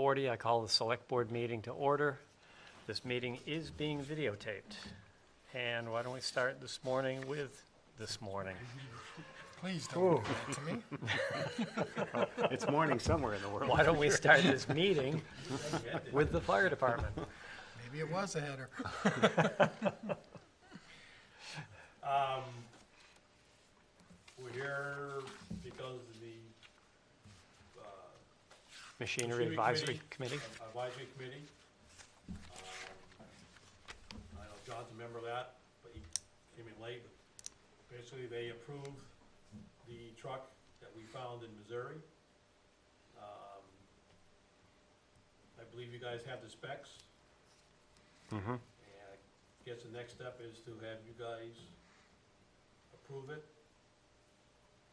7:40, I call the Select Board meeting to order. This meeting is being videotaped. And why don't we start this morning with this morning? Please don't do that to me. It's morning somewhere in the world. Why don't we start this meeting with the fire department? Maybe it was a header. We're here because the Machinery Advisory Committee? Advisory Committee. I know John's a member of that, but he came in late. Basically, they approved the truck that we found in Missouri. I believe you guys have the specs. Mm-hmm. And I guess the next step is to have you guys approve it.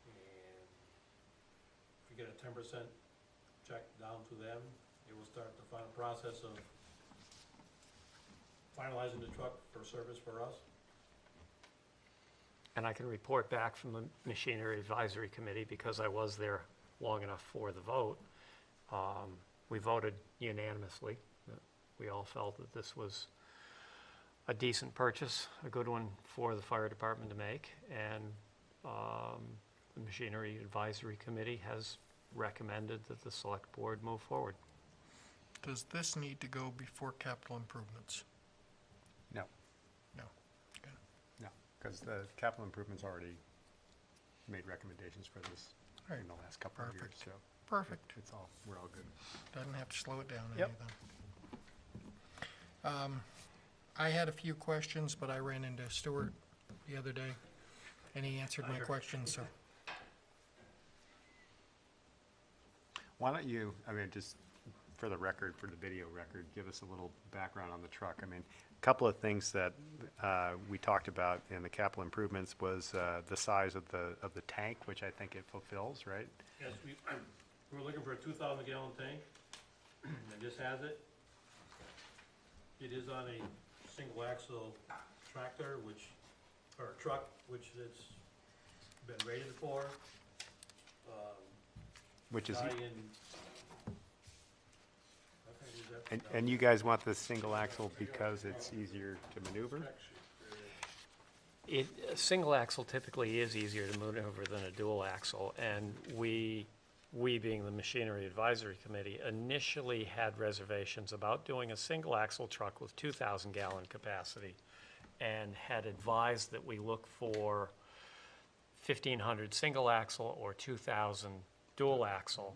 And if you get a 10% check down to them, it will start the final process of finalizing the truck for service for us. And I can report back from the Machinery Advisory Committee because I was there long enough for the vote. We voted unanimously. We all felt that this was a decent purchase, a good one for the fire department to make, and the Machinery Advisory Committee has recommended that the Select Board move forward. Does this need to go before capital improvements? No, No. Okay. no, because the capital improvements already made recommendations for this Right. in the last couple of years, Perfect. so Perfect. we're all good. Doesn't have to slow it down any Yep. then. I had a few questions, but I ran into Stuart the other day, and he answered my questions, so. Why don't you, just for the record, for the video record, give us a little background on the truck. A couple of things that we talked about in the capital improvements was the size of the tank, which I think it fulfills, right? Yes, we're looking for a 2,000 gallon tank, and this has it. It is on a single axle tractor, or truck, which it's been rated for. Which is, Tie in. I think is that- and you guys want the single axle because it's easier to maneuver? A single axle typically is easier to maneuver than a dual axle, and we being the Machinery Advisory Committee, initially had reservations about doing a single axle truck with 2,000 gallon capacity, and had advised that we look for 1,500 single axle or 2,000 dual axle.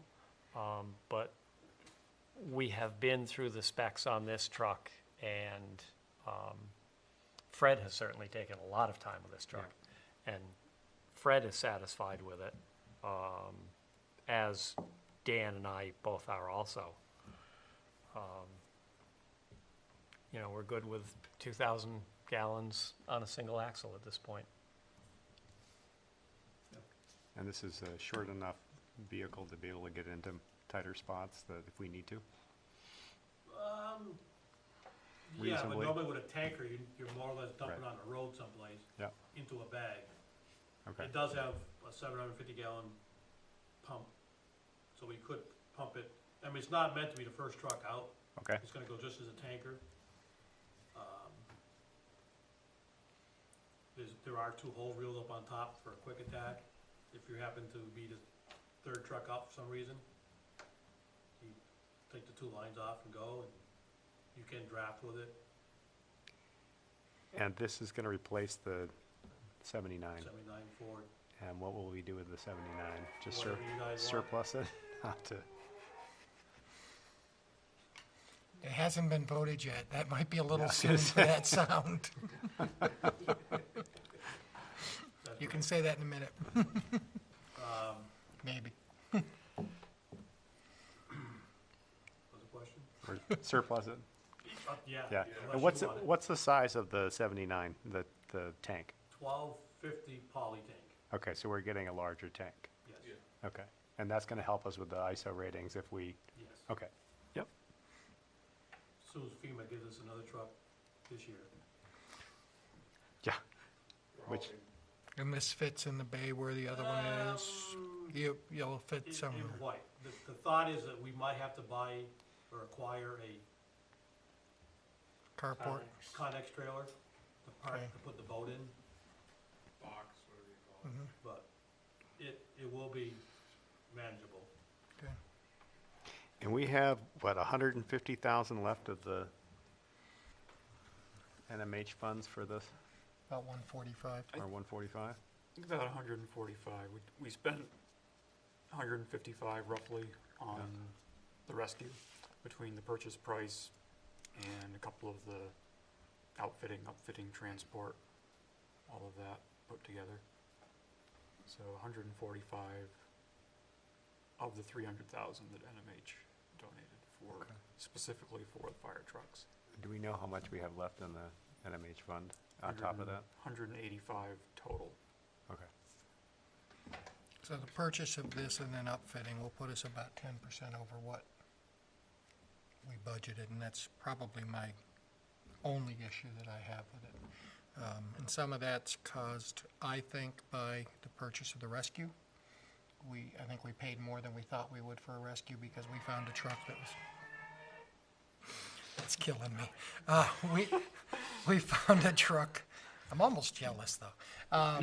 But we have been through the specs on this truck, and Fred has certainly taken a lot of time with this truck, and Fred is satisfied with it, as Dan and I both are also. We're good with 2,000 gallons on a single axle at this point. And this is a short enough vehicle to be able to get into tighter spots that if we need to? Yeah, but Reasonably. normally with a tanker, you're more or less dumping Right. on the road someplace Yeah, into a bag. okay. It does have a 750 gallon pump, so we could pump it. It's not meant to be the first truck out. Okay, It's gonna go just as a tanker. There are 2 hole reels up on top for a quick attack. If you happen to be the 3rd truck out for some reason, you take the 2 lines off and go, and you can draft with it. and this is gonna replace the 79. 79 Ford. And what will we do with the 79? Just Whatever you guys want. surplus it? Not to, It hasn't been voted yet. That might be a little Yeah. soon for that sound. You can say that in a minute. Maybe. What's the question? or surplus it? Yeah. Yeah. unless And you what's, want it. what's the size of the 79, the tank? 1250 poly tank, Okay, so we're getting a larger tank. yes, Okay. And that's gonna help us with the ISO ratings if we, yes. okay. Yep. As soon as FEMA gives us another truck this year. Yeah. Which, And this fits in the bay where the other one is. You'll fit In somewhere. white. The thought is that we might have to buy or acquire a Carport, Connex trailer to park, Okay. to put the boat in, Box, whatever you call it. but it will be manageable. okay. And we have, what, 150,000 left of the NMH funds for this, About 145. or 145? I think about 145. We spent 155 roughly on the rescue, between the purchase price and a couple of the outfitting, upfitting, transport, all of that put together. So 145 of the 300,000 that NMH donated for, specifically for the fire trucks. Do we know how much we have left in the NMH fund on top of that? 185 total. Okay. So the purchase of this and then upfitting will put us about 10% over what we budgeted, and that's probably my only issue that I have with it. And some of that's caused, I think, by the purchase of the rescue. I think we paid more than we thought we would for a rescue because we found a truck that was, it's killing me. We found a truck, I'm almost jealous though.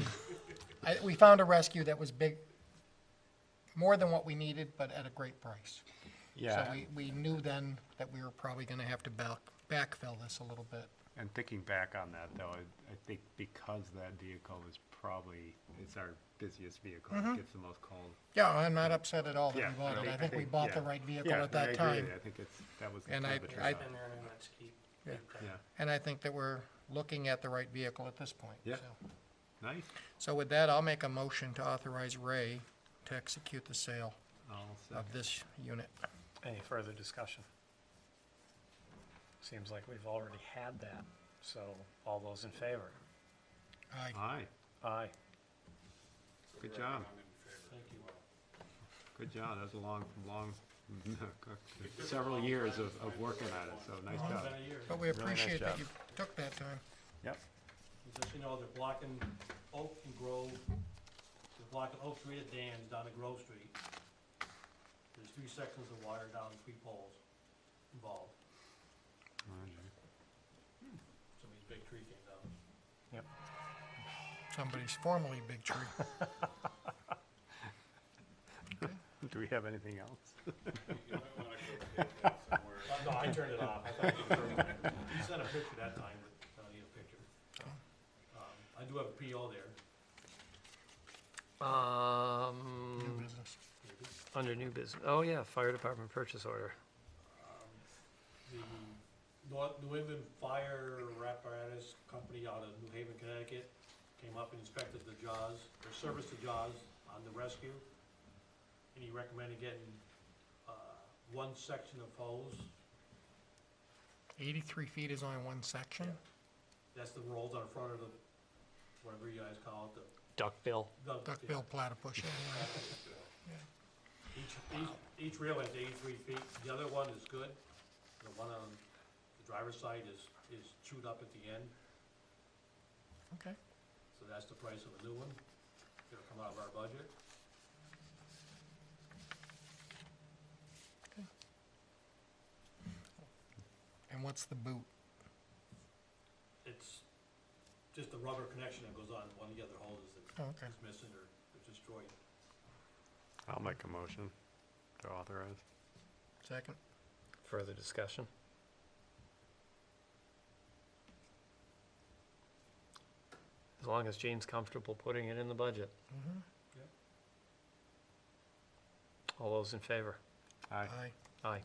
We found a rescue that was big, more than what we needed, but at a great price. Yeah. So we knew then that we were probably gonna have to backfill this a little bit. And thinking back on that, though, I think because that vehicle is probably, it's our busiest vehicle, it gets the most calls. Yeah, I'm not upset at all that Yeah, we bought it. no, I think we bought the yeah. right vehicle Yeah, at that I agree time. with you. I think that was And kind I- of a I- trade-off. Been there and that's keep. Yeah. Yeah, And I think that we're looking at the right vehicle at this point. Yeah. so. nice. So with that, I'll make a motion to authorize Ray to execute the sale I'll of second. this unit. Any further discussion? Seems like we've already had that, so all those in favor? Aye. Aye, Aye. good job, I'm in favor. Thank you. good job. That was a long, several years of working at it, so nice job. Been a year. But we Really nice appreciate that job. you took that time. Yep, Just, you know, they're blocking Oak and Grove, they're blocking Oak Street at Dan's down to Grove Street. There's 3 sections of wire down, 3 poles involved. Somebody's big tree came down. Yep. Somebody's formerly big tree. do we have anything else? You might wanna go take that somewhere. No, I turned it off. I thought you turned it. You sent a picture that time, but I don't need a picture. I do have a PO there. New business. Under new business, oh yeah, fire department purchase order. The New England Fire Apparatus Company out of New Haven, Connecticut, came up and inspected the jaws, or serviced the jaws on the rescue. And he recommended getting, 1 section of hose. 83 feet is only one section? That's the rolls on the front of the, whatever you guys call it, Duckbill. Duckbill platypus. Each reel has 83 feet. The other one is good. The one on the driver's side is chewed up at the end. Okay. So that's the price of a new one. It'll come out of our budget. And what's the boot? It's just a rubber connection that goes on one of the other hoses Oh, okay. that's missing or destroyed. I'll make a motion to authorize. Second? Further discussion? As long as Gene's comfortable putting it in the budget. Mm-hmm. All those in favor? Aye. Aye. Aye.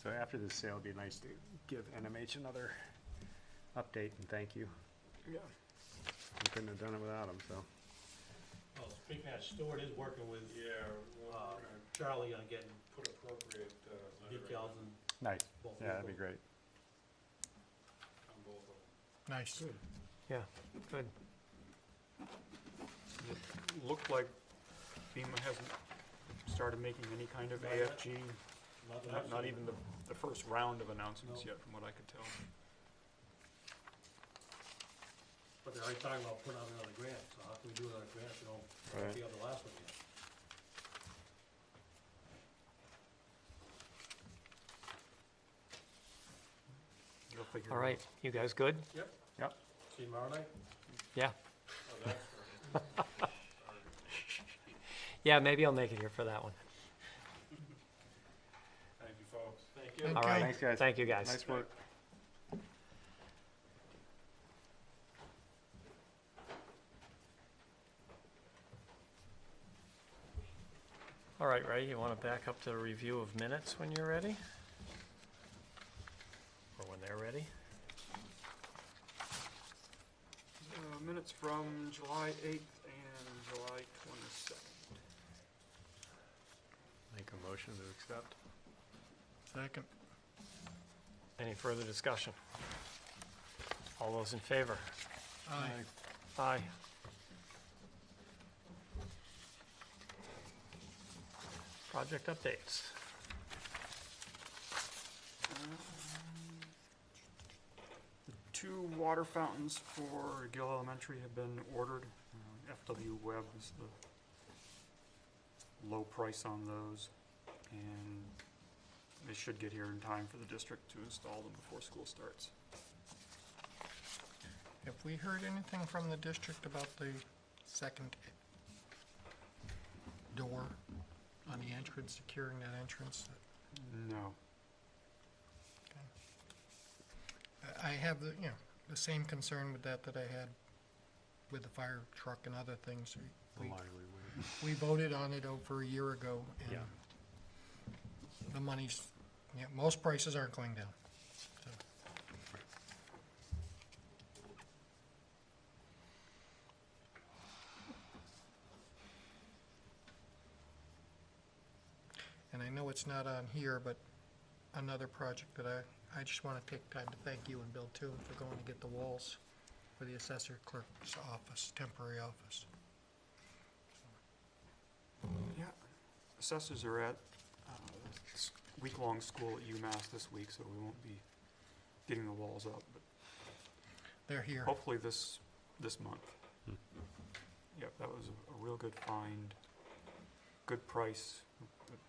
So after this sale, it'd be nice to give NMH another update and thank you. Yeah. We couldn't have done it without them, so. Well, speaking of that, Stuart is working with Yeah, we're gonna Charlie on getting put appropriate, lettering decals and Nice, both yeah, that'd be vehicles. great. on both of them. Nice. Yeah, good. It looked like FEMA hasn't started making any kind of Not yet. AFG, Nothing not else. even the first round of announcements No. yet, from what I could tell. But they're already talking about putting out another grant, so how can we do another grant if we don't Right. see how the last one yet? You'll figure it All out. right, you guys good? Yep. Yep. See you tomorrow night? Yeah. Yeah, maybe I'll make it here for that one. Thank you, folks. Thank Thank All you. right. Thanks, guys. Thank you, guys. Nice work. All right, Ray, you want to back up to a review of minutes when you're ready? Or when they're ready? Minutes from July 8th and July 22nd. Make a motion to accept. Second. Any further discussion? All those in favor? Aye. Aye. Project updates. The 2 water fountains for Gill Elementary have been ordered. FW Webb is the low price on those, and they should get here in time for the district to install them before school starts. Have we heard anything from the district about the second door on the entrance, securing that entrance? No. I have the, the same concern with that I had with the fire truck and other things. We voted on it over a year ago, and Yeah. the money's, most prices aren't going down. So, and I know it's not on here, but another project that I just want to take time to thank you and Bill too for going to get the walls for the assessor clerk's office, temporary office. Yeah. Assessors are at week-long school at UMass this week, so we won't be getting the walls up, but They're here. hopefully this month. Yep, that was a real good find, good price.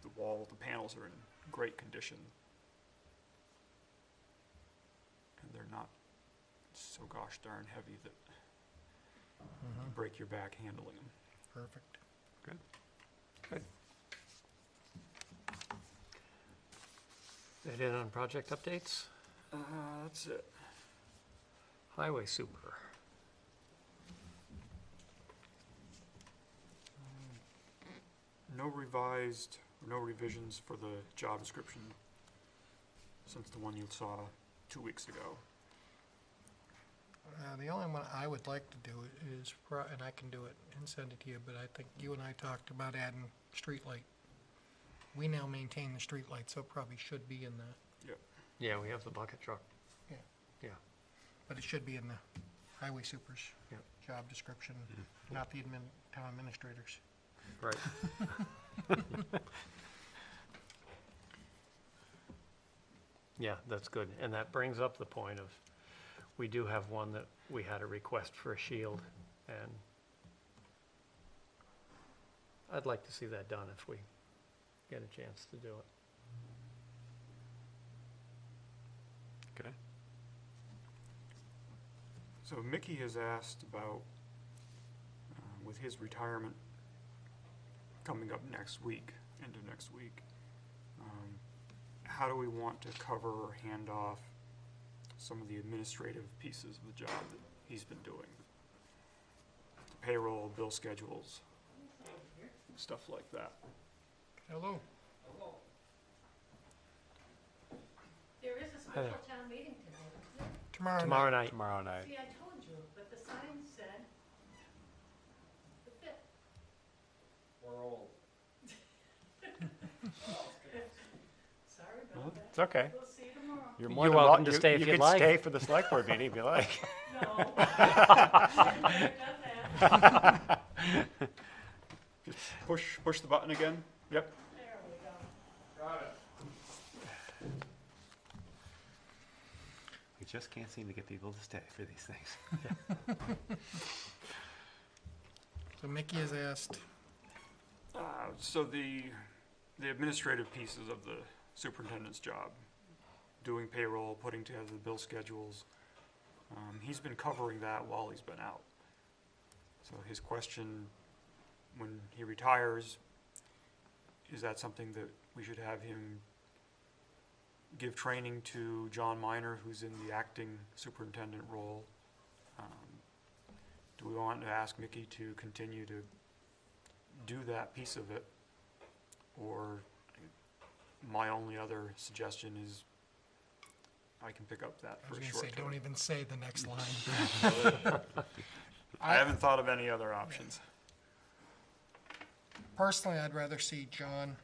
The wall, the panels are in great condition. And they're not so gosh darn heavy that you break your back handling them. Perfect. Good. That it on project updates? That's it. Highway super. No revisions for the job description since the one you saw 2 weeks ago. The only one I would like to do is, and I can do it and send it to you, but I think you and I talked about adding street light. We now maintain the street light, so it probably should be in the, Yep. Yeah, we have the bucket truck. Yeah. Yeah. but it should be in the highway super's Yep. job description, not the town administrators. Right. Yeah, that's good. And that brings up the point of, we do have one that we had a request for a shield, and I'd like to see that done if we get a chance to do it. Okay. So Mickey has asked about, with his retirement coming up next week, into next week, how do we want to cover or hand off some of the administrative pieces of the job that he's been doing? Payroll, bill schedules, stuff like that. Hello. There is a Hi special there. town meeting today, isn't there? Tomorrow night. Tomorrow night. See, I told you, but the sign said the 5th. We're old. Sorry about that. It's okay. We'll see you tomorrow. You're You're more than welcome to you- stay if you you'd could like. stay for the select board meeting if you like. No. I've done that. Just push the button again. Yep. There we go. Got it. We just can't seem to get people to stay for these things. So Mickey has asked, So the administrative pieces of the superintendent's job, doing payroll, putting together the bill schedules, he's been covering that while he's been out. So his question, when he retires, is that something that we should have him give training to John Minor, who's in the acting superintendent role? Do we want to ask Mickey to continue to do that piece of it? Or my only other suggestion is I can pick up that I for was a gonna short say, term. don't even say the next line. I haven't thought of any other options. Personally, I'd rather see John,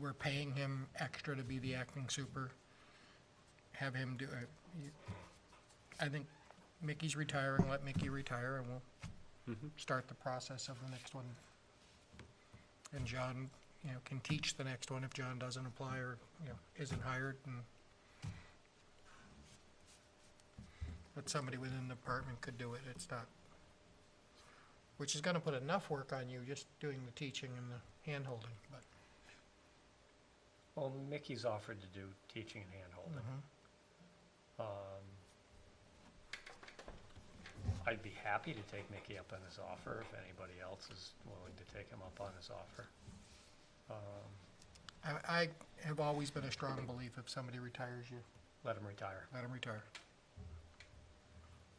we're paying him extra to be the acting super, have him do it. I think Mickey's retiring, let Mickey retire, and we'll start the process of the next one. And John, can teach the next one if John doesn't apply or, isn't hired, and but somebody within the department could do it. It's not, which is gonna put enough work on you just doing the teaching and the hand-holding, but. Well, Mickey's offered to do teaching and hand-holding. I'd be happy to take Mickey up on his offer if anybody else is willing to take him up on his offer. I have always been a strong belief if somebody retires, you Let him retire. let them retire.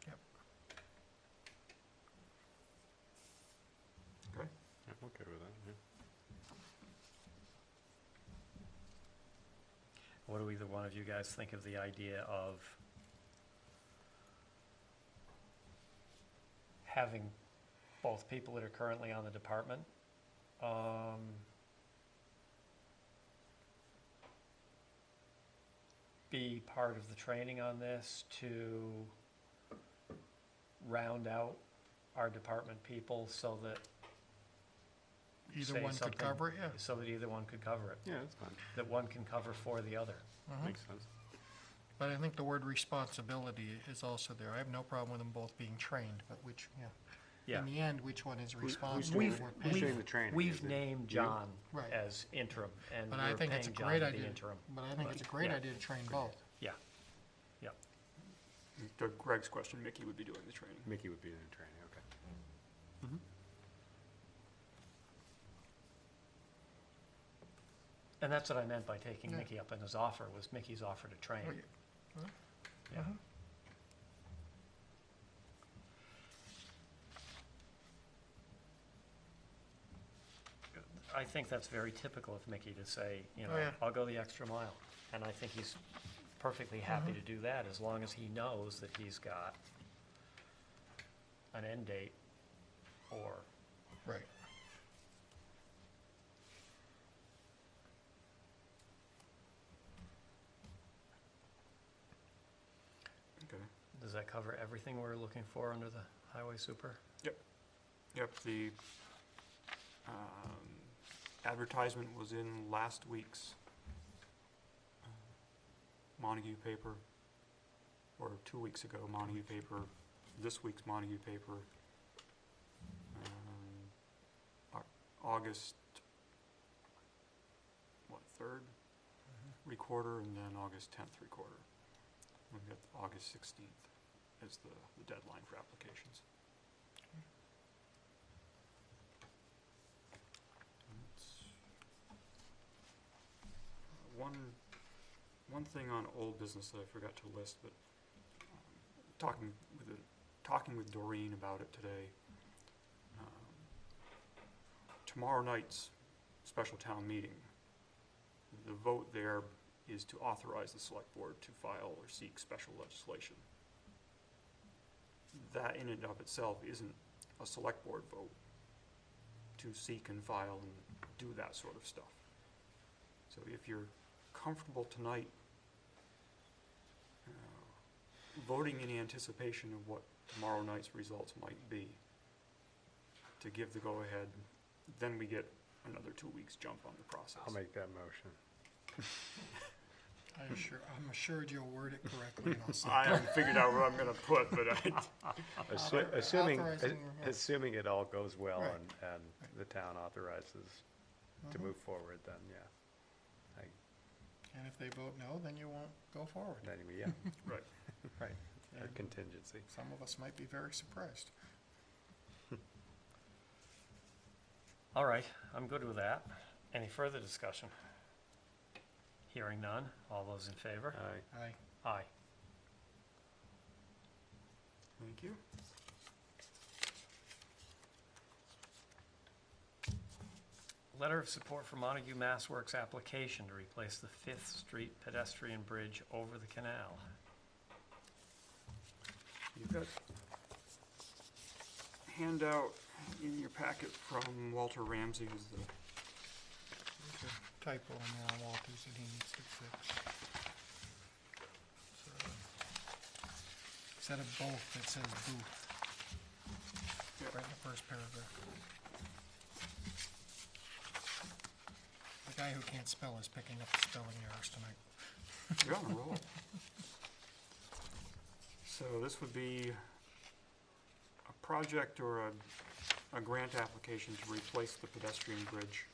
Yep. Okay. I'm okay with that, yeah. What do either one of you guys think of the idea of having both people that are currently on the department be part of the training on this to round out our department people so that Either say one could something- cover it, yeah. so that either one could cover it, Yeah, that's fine. that one can cover for the other. Makes sense. But I think the word responsibility is also there. I have no problem with them both being trained, but which, Yeah. in the end, which one is who's responsible? doing for what it? pays? Who's doing the training? We've Is it named you? John Right. as interim, and But I we're think it's a paying John great to be idea, interim. but I think it's a great Yeah. idea to train both. Yeah, yeah. To Greg's question, Mickey would be doing the training. Mickey would be in the training, okay. And that's what I meant by taking Yeah. Mickey up on his offer, was Mickey's offer to train. Oh, yeah. Yeah. I think that's very typical of Mickey to say, Oh, yeah. I'll go the extra mile. And I think he's perfectly happy to do that as long as he knows that he's got an end date or, Right. Okay. does that cover everything we're looking for under the highway super? Yep, the advertisement was in last week's Montague paper, or 2 weeks ago Montague paper, this week's Montague paper, August, 3rd recorder, and then August 10th recorder. We've got August 16th as the deadline for applications. One thing on old business that I forgot to list, but talking with Doreen about it today. Tomorrow night's special town meeting, the vote there is to authorize the select board to file or seek special legislation. That in and of itself isn't a select board vote to seek and file and do that sort of stuff. So if you're comfortable tonight voting in anticipation of what tomorrow night's results might be, to give the go-ahead, then we get another 2 weeks jump on the process. I'll make that motion. I'm assured you'll word it correctly, and I'll say. I haven't figured out what I'm gonna put, but Assuming, Authorizing, yeah. assuming it all goes well Right. and the town authorizes to Mhm. move forward, then, yeah. And if they vote no, then you won't go forward. Then, yeah, right. right, a And contingency. some of us might be very surprised. All right, I'm good with that. Any further discussion? Hearing none. All those in favor? Aye. Aye. Aye. Thank you. Letter of support for Montague Mass Works application to replace the Fifth Street pedestrian bridge over the canal. You've got handout in your packet from Walter Ramsey, who's the There's a typo in there on Walters that he needs to fix. So, instead of both, it says booth. Yep. Right in the first paragraph. The guy who can't spell is picking up the spelling errors tonight. You're on a roll. So this would be a project or a grant application to replace the pedestrian bridge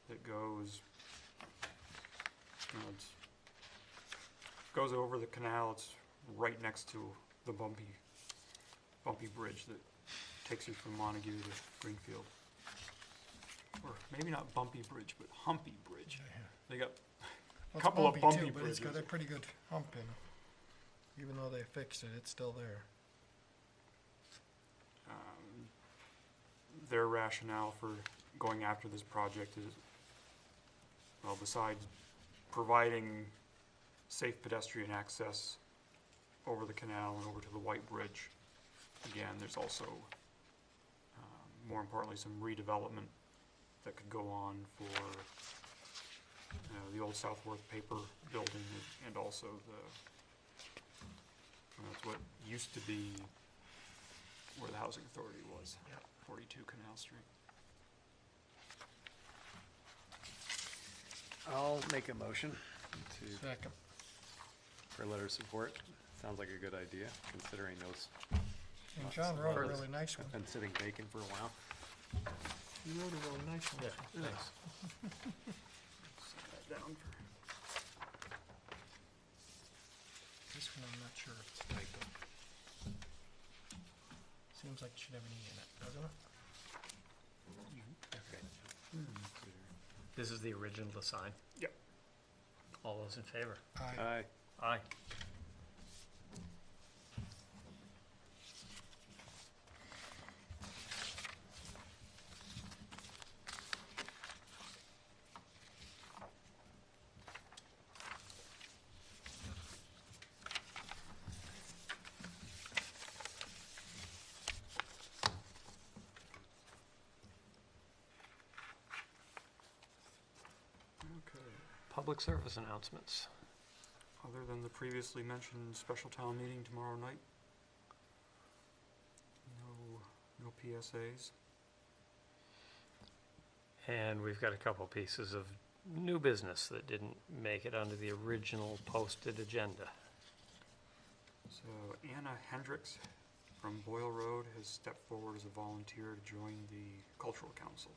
that goes, goes over the canal. It's right next to the bumpy bridge that takes you from Montague to Greenfield. Or maybe not bumpy bridge, but humpy bridge. They got Well, Couple of too, bumpy but it's got a bridges. pretty good hump in it. Even though they fixed it, it's still there. their rationale for going after this project is, well, besides providing safe pedestrian access over the canal and over to the White Bridge, again, there's also, more importantly, some redevelopment that could go on for the old Southworth paper building and also it's what used to be where the housing authority was, 42 Canal Street. I'll make a motion to, Second. for a letter of support. Sounds like a good idea, considering those, And John wrote a Further. really nice one. been sitting vacant for a while. He wrote a really nice one. Thanks. Set that down for. This one I'm not sure if it's typo. Seems like it should have an E in it, doesn't it? Okay. This is the original to sign. Yep. All those in favor? Aye. Aye. Aye. Okay. Public service announcements. Other than the previously mentioned special town meeting tomorrow night? No PSAs? And we've got a couple pieces of new business that didn't make it onto the original posted agenda. So Anna Hendricks from Boyle Road has stepped forward as a volunteer to join the Cultural Council.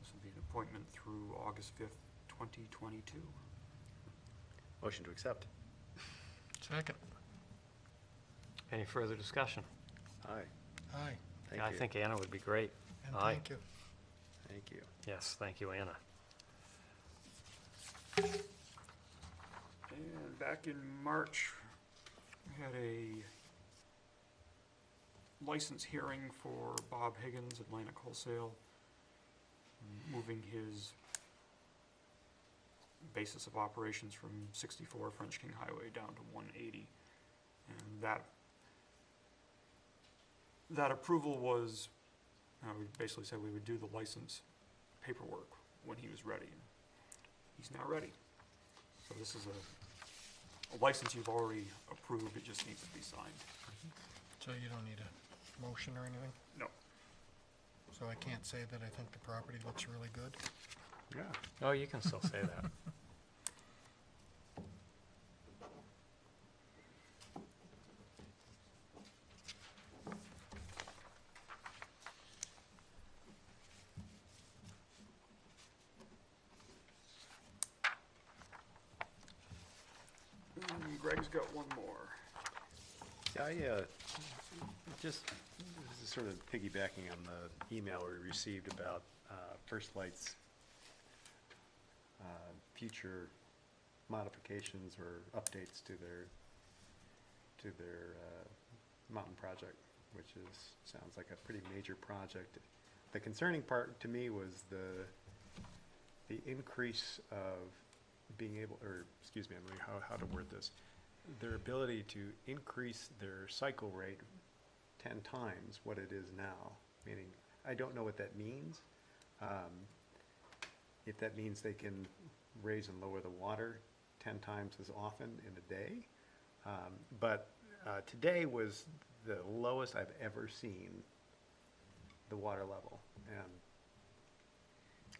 This will be an appointment through August 5th, 2022. Motion to accept. Second. Any further discussion? Aye. Aye. Thank I you. think Anna would be great. And Aye. thank you. Thank you. Yes, thank you, Anna. And back in March, we had a license hearing for Bob Higgins, Atlantic Wholesale, moving his basis of operations from 64 French King Highway down to 180. And that approval was, we basically said we would do the license paperwork when he was ready. And he's now ready. So this is a license you've already approved, it just needs to be signed. So you don't need a motion or anything? No. So I can't say that I think the property looks really good? Yeah. Oh, you can still say that. Greg's got one more. Yeah, just this is sort of piggybacking on the email we received about First Light's future modifications or updates to their mountain project, which sounds like a pretty major project. The concerning part to me was the increase of being able, or excuse me, I'm wondering how to word this, their ability to increase their cycle rate 10 times what it is now, meaning, I don't know what that means. If that means they can raise and lower the water 10 times as often in a day. But today was the lowest I've ever seen the water level.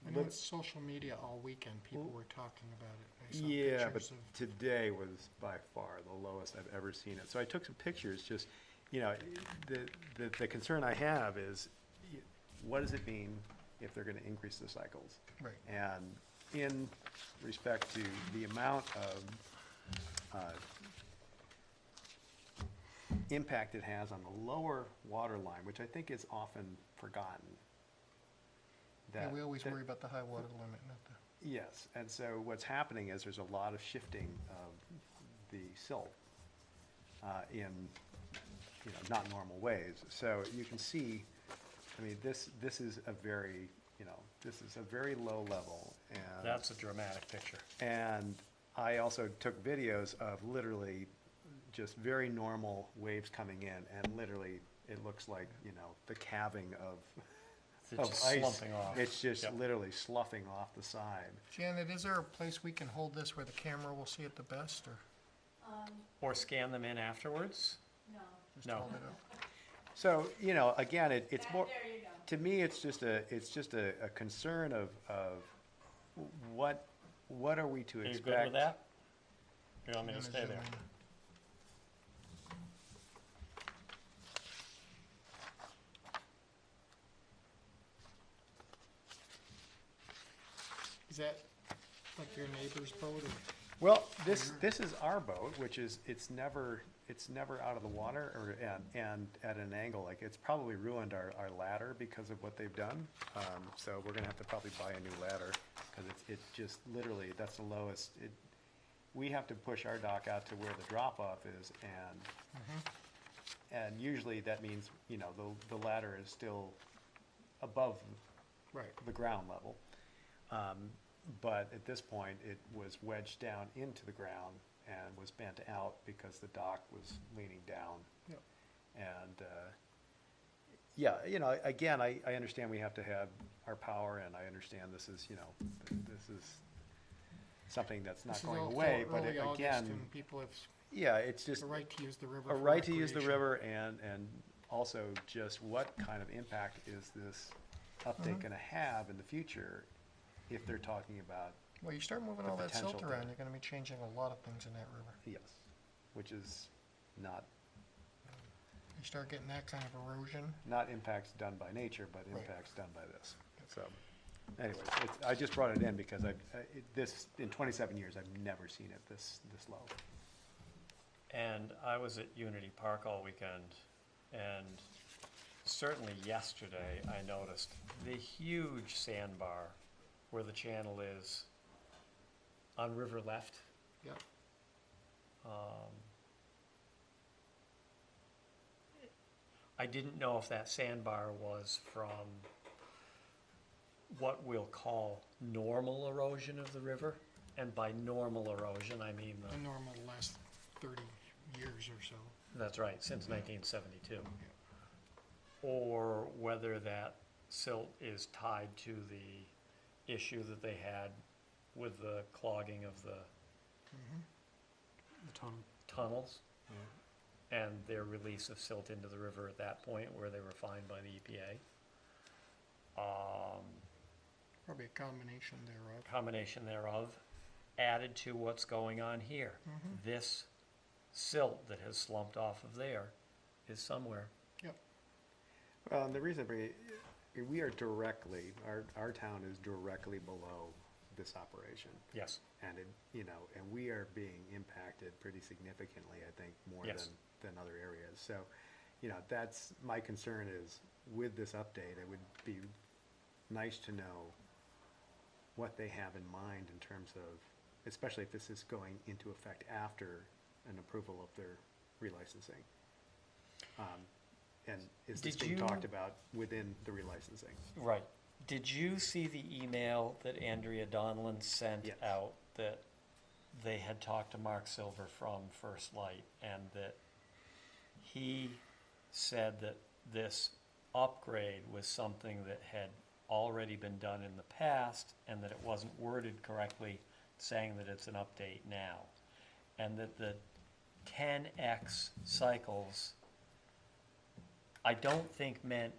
I know it's social media all weekend, people were talking about it. I saw Yeah, but pictures of- today was by far the lowest I've ever seen it. So I took some pictures, just, the concern I have is, what does it mean if they're gonna increase the cycles? Right. And in respect to the amount of impact it has on the lower water line, which I think is often forgotten. Yeah, that- we always that- worry about the high water limit, not the, Yes, and so what's happening is there's a lot of shifting of the silt in, not normal ways. So you can see, I mean, this is a very, this is a very low level, and. That's a dramatic picture. And I also took videos of literally just very normal waves coming in, and literally, it looks like, the calving of It's just ice. slumping off. It's just Yep. literally sloughing off the side. Janet, is there a place we can hold this where the camera will see it the best, or Or scan them in afterwards? No. just No. hold it up? So, again, it's That- more, There you go. to me, it's just a concern of what are we to Are you expect? good with that? You want me to I'm gonna stay zoom there? in. Is that like your neighbor's boat, or? Well, this is our boat, which is, it's never out of the water, and at an angle, like, it's probably ruined our ladder because of what they've done. So we're gonna have to probably buy a new ladder, because it just literally, that's the lowest. We have to push our dock out to where the drop-off is, and usually that means, the ladder is still above Right. the ground level. But at this point, it was wedged down into the ground and was bent out because the dock was leaning down. Yep. And, again, I understand we have to have our power, and I understand this is, this is something that's not This is going all away, till but early August, again, and people have yeah, it's just the right to use the river a for right to use the recreation. river, and also just what kind of impact is this update gonna have in the future if they're talking about, Well, you start moving the all that silt potential around, to- you're gonna be changing a lot of things in that river. yes, which is not You start getting that kind of erosion, impacts done by nature, but Right. impacts done by this. So, anyways, I just brought it in because in 27 years, I've never seen it this low. And I was at Unity Park all weekend, and certainly yesterday, I noticed the huge sandbar where the channel is on River Left. yep. I didn't know if that sandbar was from what we'll call normal erosion of the river. And by normal erosion, I mean The normal last 30 years or so. that's right, since 1972. Or whether that silt is tied to the issue that they had with the clogging of the The tunnel. tunnels and their release of silt into the river at that point where they were fined by the EPA. Probably a combination thereof. Combination thereof, added to what's going on here. This silt that has slumped off of there is somewhere. Yep. Well, and the reason we are directly, our town is directly below this operation. Yes. And it, you know, and we are being impacted pretty significantly, I think, more Yes. than other areas. So, you know, that's, my concern is with this update, it would be nice to know what they have in mind in terms of, especially if this is going into effect after an approval of their relicensing. And is this Did being you- talked about within the relicensing? Right. Did you see the email that Andrea Donlin sent Yes. out that they had talked to Mark Silver from First Light and that he said that this upgrade was something that had already been done in the past and that it wasn't worded correctly, saying that it's an update now? And that the 10x cycles, I don't think meant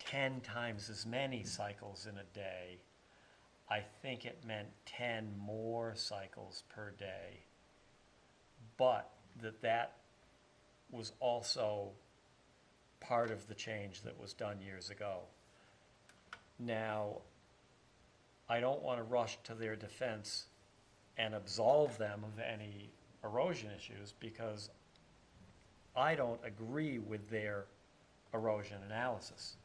10 times as many cycles in a day. I think it meant 10 more cycles per day. But that was also part of the change that was done years ago. Now, I don't want to rush to their defense and absolve them of any erosion issues, because I don't agree with their erosion analysis.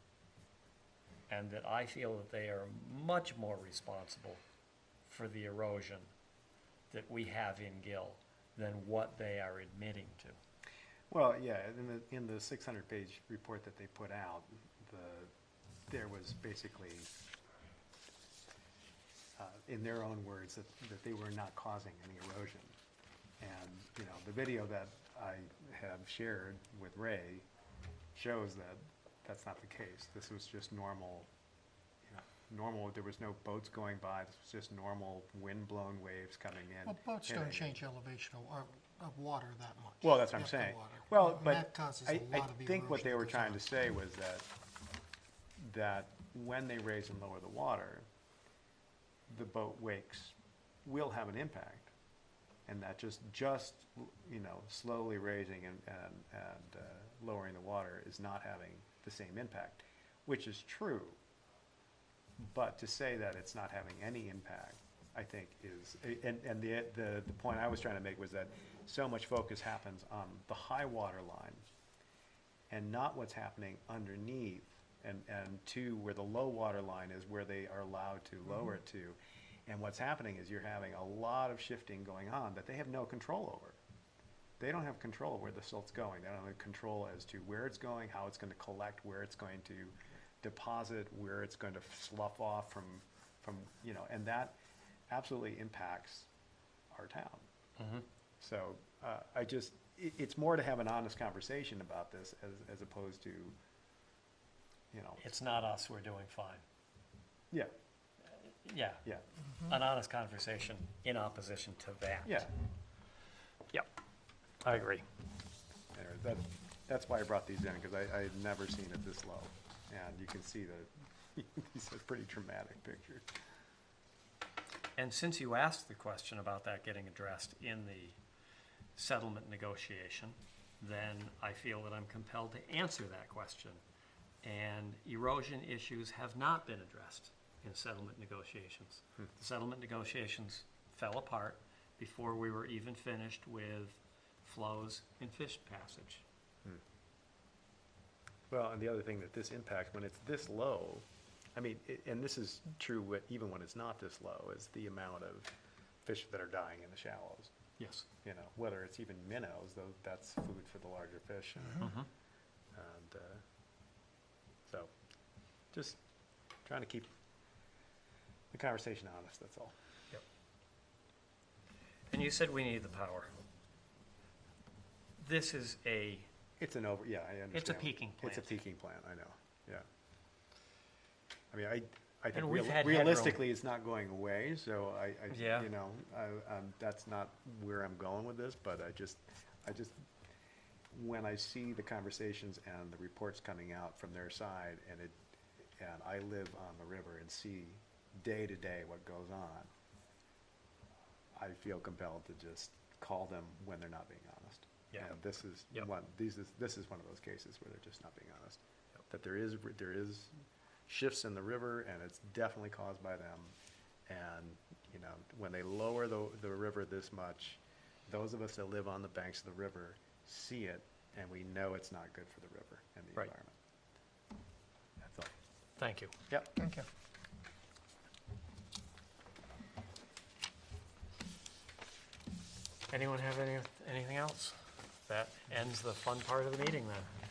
And that I feel that they are much more responsible for the erosion that we have in Gill than what they are admitting to. Well, yeah, in the 600-page report that they put out, there was basically, in their own words, that they were not causing any erosion. And, you know, the video that I have shared with Ray shows that that's not the case. This was just normal, you know, normal, there was no boats going by, this was just normal wind-blown waves coming in. Well, boats don't hitting it. change elevation of water that much. Well, that's what I'm depth of saying. water. Well, And but that causes I a lot of the think what they erosion were goes trying on. to say was that when they raise and lower the water, the boat wakes will have an impact. And that just, you know, slowly raising and lowering the water is not having the same impact, which is true. But to say that it's not having any impact, I think is, and the point I was trying to make was that so much focus happens on the high water line and not what's happening underneath and to where the low water line is, where they are allowed to lower it to. And what's happening is you're having a lot of shifting going on that they have no control over. They don't have control of where the silt's going. They don't have control as to where it's going, how it's going to collect, where it's going to deposit, where it's going to slough off from, you know, and that absolutely impacts our town. So it's more to have an honest conversation about this as opposed to, you know, It's not us, we're doing fine. yeah, Yeah, yeah, an honest conversation in opposition to that. yeah. Yep, I agree. Anyway, that's why I brought these in, because I had never seen it this low. And you can see that these are pretty dramatic pictures. And since you asked the question about that getting addressed in the settlement negotiation, then I feel that I'm compelled to answer that question. And erosion issues have not been addressed in settlement negotiations. The settlement negotiations fell apart before we were even finished with flows and fish passage. Well, and the other thing that this impacts, when it's this low, I mean, and this is true even when it's not this low, is the amount of fish that are dying in the shallows. Yes. You know, whether it's even minnows, though, that's food for the larger fish. And so, just trying to keep the conversation honest, that's all. Yep. And you said we need the power. This is a, It's an yeah, I understand. It's a peaking It's a plant. peaking plant, I know, yeah. I mean, I think And we've had headroom. realistically, it's not going away, so Yeah. you know, that's not where I'm going with this, but I just, when I see the conversations and the reports coming out from their side, and I live on the river and see day to day what goes on, I feel compelled to just call them when they're not being honest. Yeah. And this is Yep. this is one of those cases where they're just not being honest. Yep. That there is shifts in the river, and it's definitely caused by them, And, you know, when they lower the river this much, those of us that live on the banks of the river see it, and we know it's not good for the river and the Right. environment. That's all. Thank you. Yep. Thank you. Anyone have anything else? That ends the fun part of the meeting then.